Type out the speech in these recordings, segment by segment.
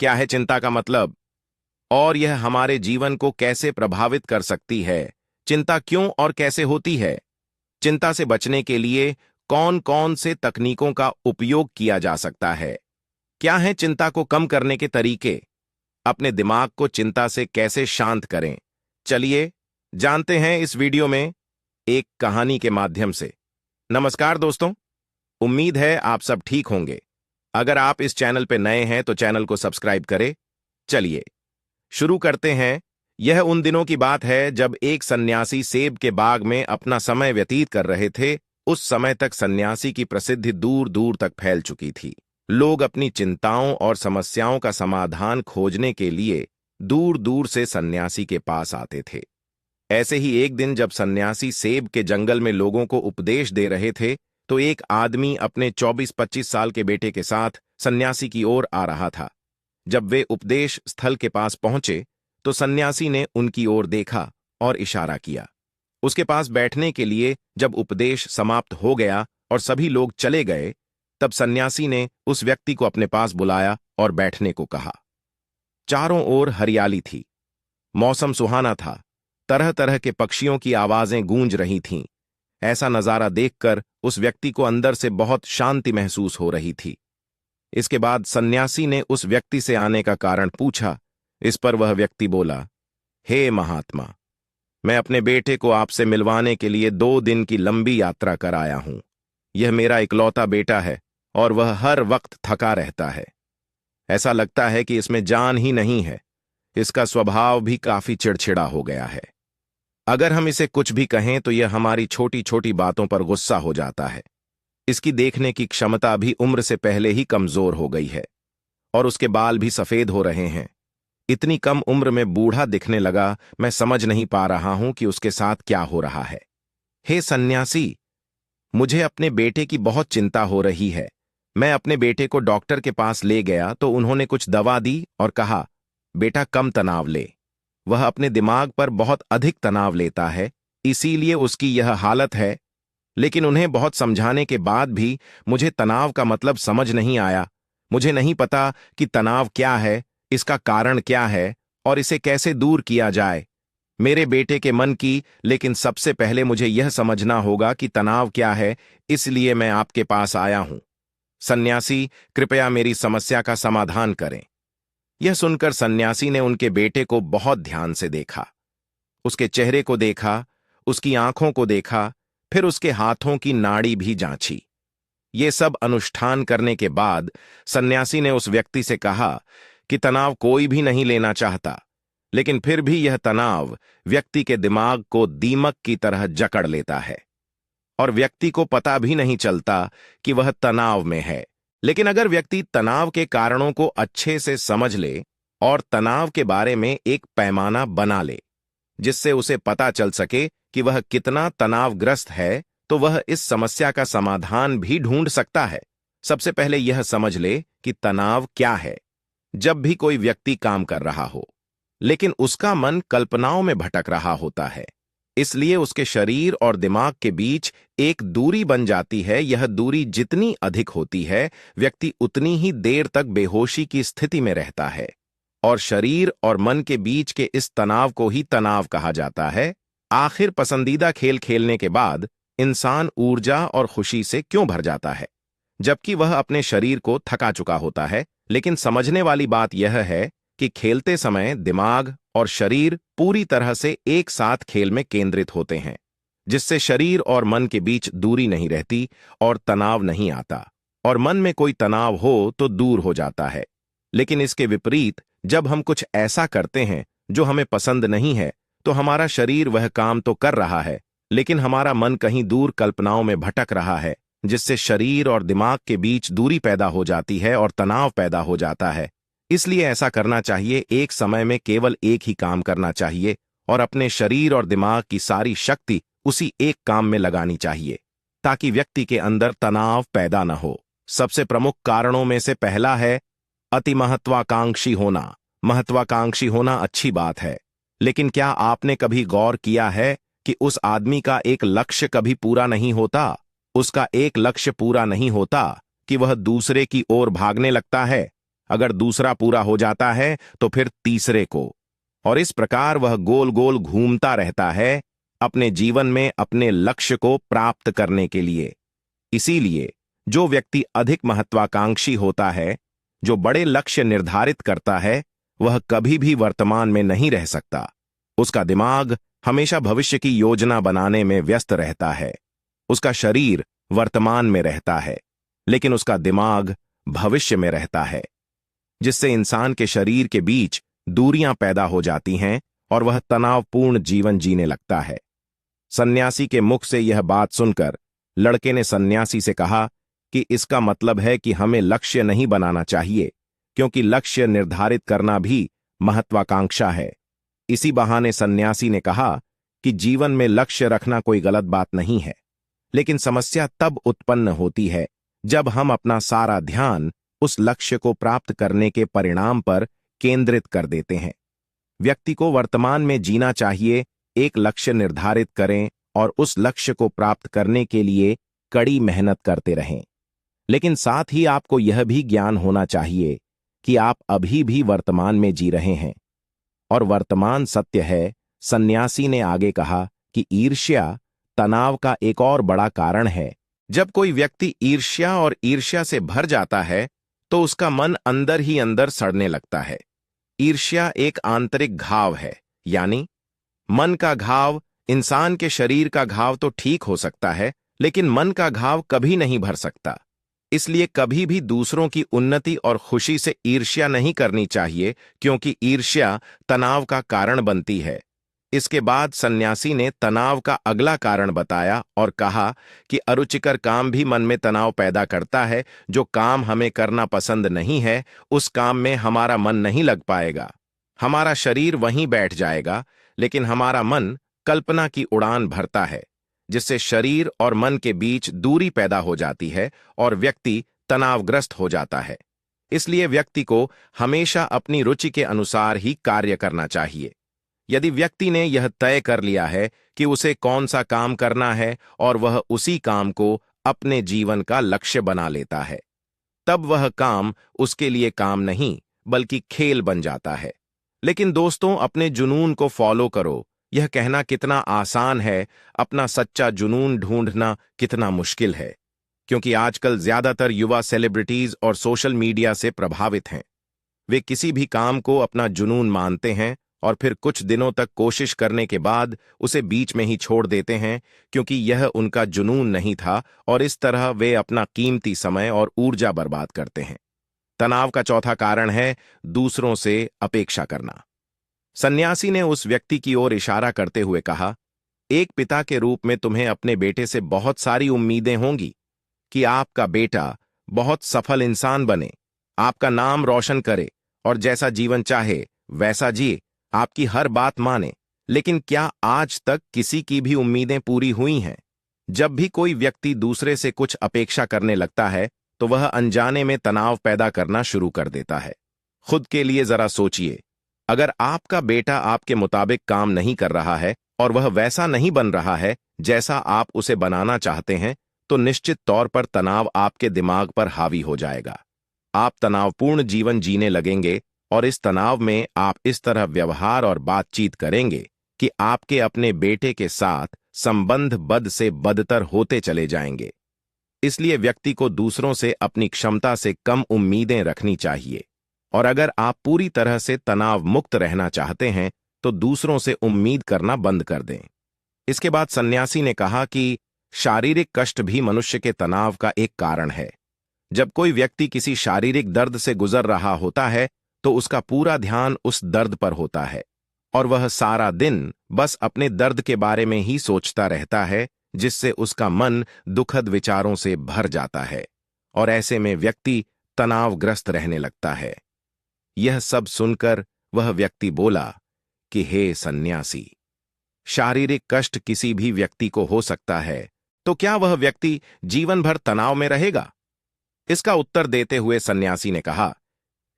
क्या है चिंता का मतलब और यह हमारे जीवन को कैसे प्रभावित कर सकती है? चिंता क्यों और कैसे होती है? चिंता से बचने के लिए कौन कौन से तकनीकों का उपयोग किया जा सकता है? क्या है चिंता को कम करने के तरीके? अपने दिमाग को चिंता से कैसे शांत करें? चलिए जानते हैं इस वीडियो में एक कहानी के माध्यम से। नमस्कार दोस्तों, उम्मीद है आप सब ठीक होंगे। अगर आप इस चैनल पे नए हैं तो चैनल को सब्सक्राइब करें। चलिए शुरू करते हैं। यह उन दिनों की बात है जब एक सन्यासी सेब के बाग में अपना समय व्यतीत कर रहे थे। उस समय तक सन्यासी की प्रसिद्धि दूर दूर तक फैल चुकी थी। लोग अपनी चिंताओं और समस्याओं का समाधान खोजने के लिए दूर दूर से सन्यासी के पास आते थे। ऐसे ही एक दिन जब सन्यासी सेब के जंगल में लोगों को उपदेश दे रहे थे तो एक आदमी अपने 24-25 साल के बेटे के साथ सन्यासी की ओर आ रहा था। जब वे उपदेश स्थल के पास पहुंचे तो सन्यासी ने उनकी ओर देखा और इशारा किया। उसके पास बैठने के लिए जब उपदेश समाप्त हो गया और सभी लोग चले गए, तब सन्यासी ने उस व्यक्ति को अपने पास बुलाया और बैठने को कहा। चारों ओर हरियाली थी, मौसम सुहाना था, तरह तरह के पक्षियों की आवाजें गूंज रही थीं। ऐसा नजारा देखकर उस व्यक्ति को अंदर से बहुत शांति महसूस हो रही थी। इसके बाद सन्यासी ने उस व्यक्ति से आने का कारण पूछा। इस पर वह व्यक्ति बोला, हे महात्मा, मैं अपने बेटे को आपसे मिलवाने के लिए 2 दिन की लंबी यात्रा कर आया हूं। यह मेरा इकलौता बेटा है और वह हर वक्त थका रहता है। ऐसा लगता है कि इसमें जान ही नहीं है। इसका स्वभाव भी काफी चिड़चिड़ा हो गया है। अगर हम इसे कुछ भी कहें तो यह हमारी छोटी छोटी बातों पर गुस्सा हो जाता है। इसकी देखने की क्षमता भी उम्र से पहले ही कमजोर हो गई है और उसके बाल भी सफेद हो रहे हैं। इतनी कम उम्र में बूढ़ा दिखने लगा। मैं समझ नहीं पा रहा हूं कि उसके साथ क्या हो रहा है। हे सन्यासी, मुझे अपने बेटे की बहुत चिंता हो रही है। मैं अपने बेटे को डॉक्टर के पास ले गया तो उन्होंने कुछ दवा दी और कहा, बेटा कम तनाव ले। वह अपने दिमाग पर बहुत अधिक तनाव लेता है, इसीलिए उसकी यह हालत है। लेकिन उन्हें बहुत समझाने के बाद भी मुझे तनाव का मतलब समझ नहीं आया। मुझे नहीं पता कि तनाव क्या है, इसका कारण क्या है और इसे कैसे दूर किया जाए। मेरे बेटे के मन की, लेकिन सबसे पहले मुझे यह समझना होगा कि तनाव क्या है, इसलिए मैं आपके पास आया हूं। सन्यासी, कृपया मेरी समस्या का समाधान करें। यह सुनकर सन्यासी ने उनके बेटे को बहुत ध्यान से देखा। उसके चेहरे को देखा, उसकी आंखों को देखा, फिर उसके हाथों की नाड़ी भी जांची। ये सब अनुष्ठान करने के बाद सन्यासी ने उस व्यक्ति से कहा कि तनाव कोई भी नहीं लेना चाहता, लेकिन फिर भी यह तनाव व्यक्ति के दिमाग को दीमक की तरह जकड़ लेता है और व्यक्ति को पता भी नहीं चलता कि वह तनाव में है। लेकिन अगर व्यक्ति तनाव के कारणों को अच्छे से समझ ले और तनाव के बारे में एक पैमाना बना ले जिससे उसे पता चल सके कि वह कितना तनावग्रस्त है, तो वह इस समस्या का समाधान भी ढूंढ सकता है। सबसे पहले यह समझ ले कि तनाव क्या है। जब भी कोई व्यक्ति काम कर रहा हो लेकिन उसका मन कल्पनाओं में भटक रहा होता है, इसलिए उसके शरीर और दिमाग के बीच एक दूरी बन जाती है। यह दूरी जितनी अधिक होती है, व्यक्ति उतनी ही देर तक बेहोशी की स्थिति में रहता है और शरीर और मन के बीच के इस तनाव को ही तनाव कहा जाता है। आखिर पसंदीदा खेल खेलने के बाद इंसान ऊर्जा और खुशी से क्यों भर जाता है, जबकि वह अपने शरीर को थका चुका होता है। लेकिन समझने वाली बात यह है कि खेलते समय दिमाग और शरीर पूरी तरह से एक साथ खेल में केंद्रित होते हैं, जिससे शरीर और मन के बीच दूरी नहीं रहती और तनाव नहीं आता, और मन में कोई तनाव हो तो दूर हो जाता है। लेकिन इसके विपरीत जब हम कुछ ऐसा करते हैं जो हमें पसंद नहीं है, तो हमारा शरीर वह काम तो कर रहा है, लेकिन हमारा मन कहीं दूर कल्पनाओं में भटक रहा है, जिससे शरीर और दिमाग के बीच दूरी पैदा हो जाती है और तनाव पैदा हो जाता है। इसलिए ऐसा करना चाहिए, एक समय में केवल एक ही काम करना चाहिए और अपने शरीर और दिमाग की सारी शक्ति उसी एक काम में लगानी चाहिए, ताकि व्यक्ति के अंदर तनाव पैदा न हो। सबसे प्रमुख कारणों में से पहला है अति महत्वाकांक्षी होना। महत्वाकांक्षी होना अच्छी बात है, लेकिन क्या आपने कभी गौर किया है कि उस आदमी का एक लक्ष्य कभी पूरा नहीं होता? उसका एक लक्ष्य पूरा नहीं होता कि वह दूसरे की ओर भागने लगता है। अगर दूसरा पूरा हो जाता है तो फिर तीसरे को, और इस प्रकार वह गोल गोल घूमता रहता है अपने जीवन में अपने लक्ष्य को प्राप्त करने के लिए। इसीलिए जो व्यक्ति अधिक महत्वाकांक्षी होता है, जो बड़े लक्ष्य निर्धारित करता है, वह कभी भी वर्तमान में नहीं रह सकता। उसका दिमाग हमेशा भविष्य की योजना बनाने में व्यस्त रहता है। उसका शरीर वर्तमान में रहता है, लेकिन उसका दिमाग भविष्य में रहता है, जिससे इंसान के शरीर के बीच दूरियां पैदा हो जाती हैं और वह तनावपूर्ण जीवन जीने लगता है। सन्यासी के मुख से यह बात सुनकर लड़के ने सन्यासी से कहा कि इसका मतलब है कि हमें लक्ष्य नहीं बनाना चाहिए, क्योंकि लक्ष्य निर्धारित करना भी महत्वाकांक्षा है। इसी बहाने सन्यासी ने कहा कि जीवन में लक्ष्य रखना कोई गलत बात नहीं है, लेकिन समस्या तब उत्पन्न होती है जब हम अपना सारा ध्यान उस लक्ष्य को प्राप्त करने के परिणाम पर केंद्रित कर देते हैं। व्यक्ति को वर्तमान में जीना चाहिए, एक लक्ष्य निर्धारित करें और उस लक्ष्य को प्राप्त करने के लिए कड़ी मेहनत करते रहें। लेकिन साथ ही आपको यह भी ज्ञान होना चाहिए कि आप अभी भी वर्तमान में जी रहे हैं, और वर्तमान सत्य है। सन्यासी ने आगे कहा कि ईर्ष्या तनाव का एक और बड़ा कारण है। जब कोई व्यक्ति ईर्ष्या और ईर्ष्या से भर जाता है तो उसका मन अंदर ही अंदर सड़ने लगता है। ईर्ष्या एक आंतरिक घाव है, यानी मन का घाव। इंसान के शरीर का घाव तो ठीक हो सकता है, लेकिन मन का घाव कभी नहीं भर सकता। इसलिए कभी भी दूसरों की उन्नति और खुशी से ईर्ष्या नहीं करनी चाहिए, क्योंकि ईर्ष्या तनाव का कारण बनती है। इसके बाद सन्यासी ने तनाव का अगला कारण बताया और कहा कि अरुचिकर काम भी मन में तनाव पैदा करता है। जो काम हमें करना पसंद नहीं है, उस काम में हमारा मन नहीं लग पाएगा। हमारा शरीर वहीं बैठ जाएगा, लेकिन हमारा मन कल्पना की उड़ान भरता है, जिससे शरीर और मन के बीच दूरी पैदा हो जाती है और व्यक्ति तनावग्रस्त हो जाता है। इसलिए व्यक्ति को हमेशा अपनी रुचि के अनुसार ही कार्य करना चाहिए। यदि व्यक्ति ने यह तय कर लिया है कि उसे कौन सा काम करना है और वह उसी काम को अपने जीवन का लक्ष्य बना लेता है, तब वह काम उसके लिए काम नहीं बल्कि खेल बन जाता है। लेकिन दोस्तों, अपने जुनून को फॉलो करो, यह कहना कितना आसान है, अपना सच्चा जुनून ढूंढना कितना मुश्किल है। क्योंकि आजकल ज्यादातर युवा सेलिब्रिटीज और सोशल मीडिया से प्रभावित हैं। वे किसी भी काम को अपना जुनून मानते हैं और फिर कुछ दिनों तक कोशिश करने के बाद उसे बीच में ही छोड़ देते हैं, क्योंकि यह उनका जुनून नहीं था, और इस तरह वे अपना कीमती समय और ऊर्जा बर्बाद करते हैं। तनाव का चौथा कारण है दूसरों से अपेक्षा करना। सन्यासी ने उस व्यक्ति की ओर इशारा करते हुए कहा, एक पिता के रूप में तुम्हें अपने बेटे से बहुत सारी उम्मीदें होंगी कि आपका बेटा बहुत सफल इंसान बने, आपका नाम रोशन करे और जैसा जीवन चाहे वैसा जिए, आपकी हर बात माने। लेकिन क्या आज तक किसी की भी उम्मीदें पूरी हुई हैं? जब भी कोई व्यक्ति दूसरे से कुछ अपेक्षा करने लगता है तो वह अनजाने में तनाव पैदा करना शुरू कर देता है। खुद के लिए जरा सोचिए, अगर आपका बेटा आपके मुताबिक काम नहीं कर रहा है और वह वैसा नहीं बन रहा है जैसा आप उसे बनाना चाहते हैं, तो निश्चित तौर पर तनाव आपके दिमाग पर हावी हो जाएगा। आप तनावपूर्ण जीवन जीने लगेंगे और इस तनाव में आप इस तरह व्यवहार और बातचीत करेंगे कि आपके अपने बेटे के साथ संबंध बद से बदतर होते चले जाएंगे। इसलिए व्यक्ति को दूसरों से अपनी क्षमता से कम उम्मीदें रखनी चाहिए, और अगर आप पूरी तरह से तनाव मुक्त रहना चाहते हैं तो दूसरों से उम्मीद करना बंद कर दें। इसके बाद सन्यासी ने कहा कि शारीरिक कष्ट भी मनुष्य के तनाव का एक कारण है। जब कोई व्यक्ति किसी शारीरिक दर्द से गुजर रहा होता है तो उसका पूरा ध्यान उस दर्द पर होता है और वह सारा दिन बस अपने दर्द के बारे में ही सोचता रहता है, जिससे उसका मन दुखद विचारों से भर जाता है और ऐसे में व्यक्ति तनावग्रस्त रहने लगता है। यह सब सुनकर वह व्यक्ति बोला कि हे सन्यासी, शारीरिक कष्ट किसी भी व्यक्ति को हो सकता है, तो क्या वह व्यक्ति जीवन भर तनाव में रहेगा? इसका उत्तर देते हुए सन्यासी ने कहा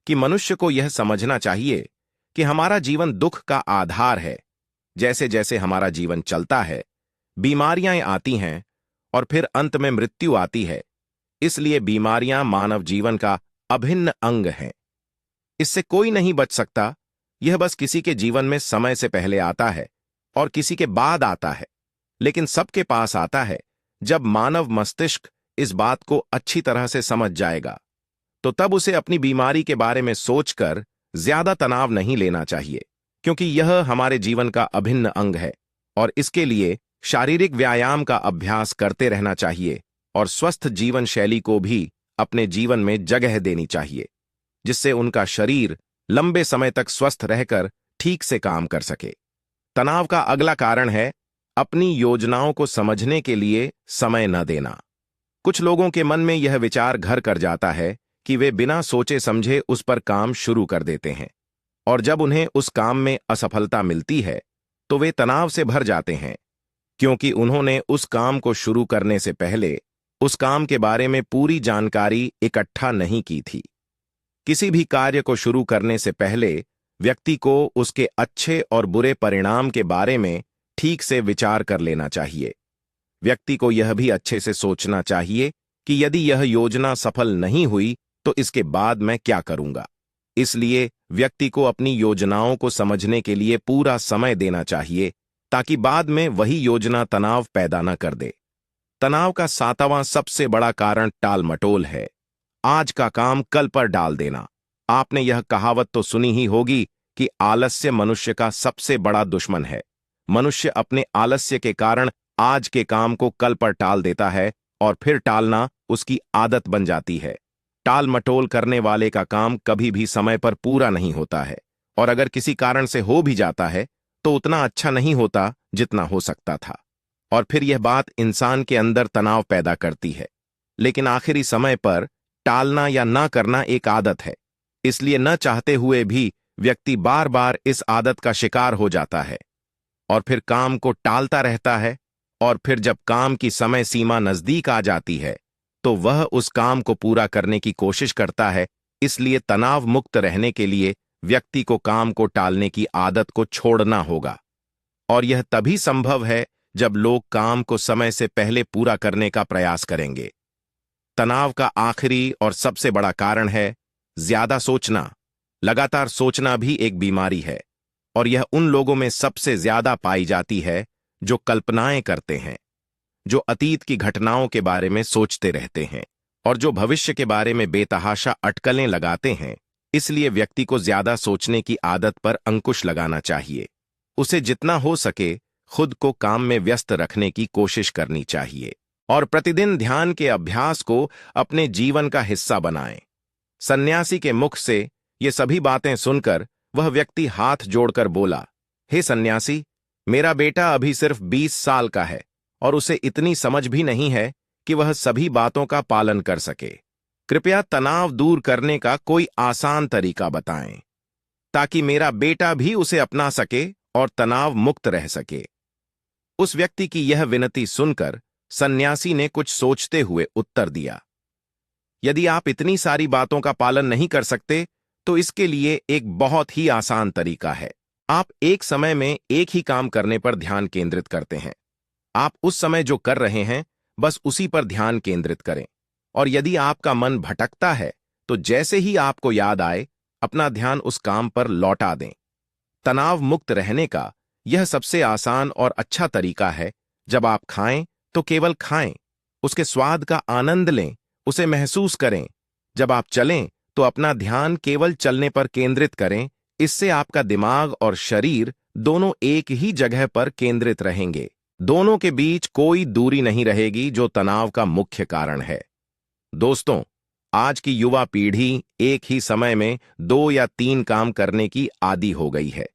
कि मनुष्य को यह समझना चाहिए कि हमारा जीवन दुख का आधार है। जैसे जैसे हमारा जीवन चलता है, बीमारियां आती हैं और फिर अंत में मृत्यु आती है। इसलिए बीमारियां मानव जीवन का अभिन्न अंग हैं। इससे कोई नहीं बच सकता। यह बस किसी के जीवन में समय से पहले आता है और किसी के बाद आता है, लेकिन सबके पास आता है। जब मानव मस्तिष्क इस बात को अच्छी तरह से समझ जाएगा, तो तब उसे अपनी बीमारी के बारे में सोचकर ज्यादा तनाव नहीं लेना चाहिए, क्योंकि यह हमारे जीवन का अभिन्न अंग है और इसके लिए शारीरिक व्यायाम का अभ्यास करते रहना चाहिए और स्वस्थ जीवन शैली को भी अपने जीवन में जगह देनी चाहिए, जिससे उनका शरीर लंबे समय तक स्वस्थ रहकर ठीक से काम कर सके। तनाव का अगला कारण है अपनी योजनाओं को समझने के लिए समय न देना। कुछ लोगों के मन में यह विचार घर कर जाता है कि वे बिना सोचे समझे उस पर काम शुरू कर देते हैं, और जब उन्हें उस काम में असफलता मिलती है तो वे तनाव से भर जाते हैं, क्योंकि उन्होंने उस काम को शुरू करने से पहले उस काम के बारे में पूरी जानकारी इकट्ठा नहीं की थी। किसी भी कार्य को शुरू करने से पहले व्यक्ति को उसके अच्छे और बुरे परिणाम के बारे में ठीक से विचार कर लेना चाहिए। व्यक्ति को यह भी अच्छे से सोचना चाहिए कि यदि यह योजना सफल नहीं हुई तो इसके बाद मैं क्या करूंगा। इसलिए व्यक्ति को अपनी योजनाओं को समझने के लिए पूरा समय देना चाहिए, ताकि बाद में वही योजना तनाव पैदा न कर दे। तनाव का 7वां सबसे बड़ा कारण टाल-मटोल है। आज का काम कल पर डाल देना। आपने यह कहावत तो सुनी ही होगी कि आलस्य मनुष्य का सबसे बड़ा दुश्मन है। मनुष्य अपने आलस्य के कारण आज के काम को कल पर टाल देता है और फिर टालना उसकी आदत बन जाती है। टाल मटोल करने वाले का काम कभी भी समय पर पूरा नहीं होता है, और अगर किसी कारण से हो भी जाता है तो उतना अच्छा नहीं होता जितना हो सकता था, और फिर यह बात इंसान के अंदर तनाव पैदा करती है। लेकिन आखिरी समय पर टालना या ना करना एक आदत है, इसलिए न चाहते हुए भी व्यक्ति बार बार इस आदत का शिकार हो जाता है और फिर काम को टालता रहता है, और फिर जब काम की समय सीमा नजदीक आ जाती है तो वह उस काम को पूरा करने की कोशिश करता है। इसलिए तनाव मुक्त रहने के लिए व्यक्ति को काम को टालने की आदत को छोड़ना होगा, और यह तभी संभव है जब लोग काम को समय से पहले पूरा करने का प्रयास करेंगे। तनाव का आखिरी और सबसे बड़ा कारण है ज्यादा सोचना। लगातार सोचना भी एक बीमारी है, और यह उन लोगों में सबसे ज्यादा पाई जाती है जो कल्पनाएं करते हैं, जो अतीत की घटनाओं के बारे में सोचते रहते हैं और जो भविष्य के बारे में बेतहाशा अटकलें लगाते हैं। इसलिए व्यक्ति को ज्यादा सोचने की आदत पर अंकुश लगाना चाहिए। उसे जितना हो सके खुद को काम में व्यस्त रखने की कोशिश करनी चाहिए, और प्रतिदिन ध्यान के अभ्यास को अपने जीवन का हिस्सा बनाएं। सन्यासी के मुख से ये सभी बातें सुनकर वह व्यक्ति हाथ जोड़कर बोला, हे सन्यासी, मेरा बेटा अभी सिर्फ 20 साल का है और उसे इतनी समझ भी नहीं है कि वह सभी बातों का पालन कर सके। कृपया तनाव दूर करने का कोई आसान तरीका बताएं, ताकि मेरा बेटा भी उसे अपना सके और तनाव मुक्त रह सके। उस व्यक्ति की यह विनती सुनकर सन्यासी ने कुछ सोचते हुए उत्तर दिया, यदि आप इतनी सारी बातों का पालन नहीं कर सकते तो इसके लिए एक बहुत ही आसान तरीका है। आप एक समय में एक ही काम करने पर ध्यान केंद्रित करते हैं। आप उस समय जो कर रहे हैं बस उसी पर ध्यान केंद्रित करें, और यदि आपका मन भटकता है तो जैसे ही आपको याद आए अपना ध्यान उस काम पर लौटा दें। तनाव मुक्त रहने का यह सबसे आसान और अच्छा तरीका है। जब आप खाएं तो केवल खाएं, उसके स्वाद का आनंद लें, उसे महसूस करें। जब आप चलें तो अपना ध्यान केवल चलने पर केंद्रित करें। इससे आपका दिमाग और शरीर दोनों एक ही जगह पर केंद्रित रहेंगे। दोनों के बीच कोई दूरी नहीं रहेगी, जो तनाव का मुख्य कारण है। दोस्तों, आज की युवा पीढ़ी एक ही समय में 2 या 3 काम करने की आदी हो गई है,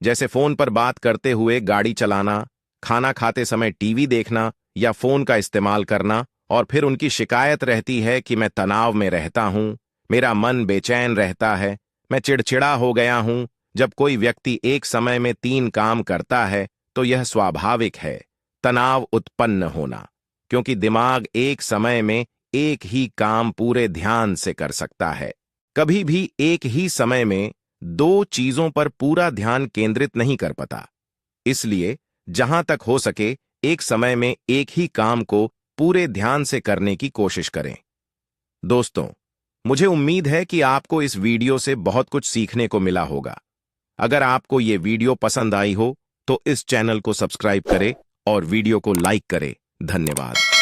जैसे फोन पर बात करते हुए गाड़ी चलाना, खाना खाते समय टीवी देखना या फोन का इस्तेमाल करना। और फिर उनकी शिकायत रहती है कि मैं तनाव में रहता हूं, मेरा मन बेचैन रहता है, मैं चिड़चिड़ा हो गया हूं। जब कोई व्यक्ति एक समय में 3 काम करता है तो यह स्वाभाविक है तनाव उत्पन्न होना, क्योंकि दिमाग एक समय में एक ही काम पूरे ध्यान से कर सकता है। कभी भी एक ही समय में 2 चीजों पर पूरा ध्यान केंद्रित नहीं कर पाता। इसलिए जहां तक हो सके एक समय में एक ही काम को पूरे ध्यान से करने की कोशिश करें। दोस्तों, मुझे उम्मीद है कि आपको इस वीडियो से बहुत कुछ सीखने को मिला होगा। अगर आपको ये वीडियो पसंद आई हो तो इस चैनल को सब्सक्राइब करें और वीडियो को लाइक करें। धन्यवाद।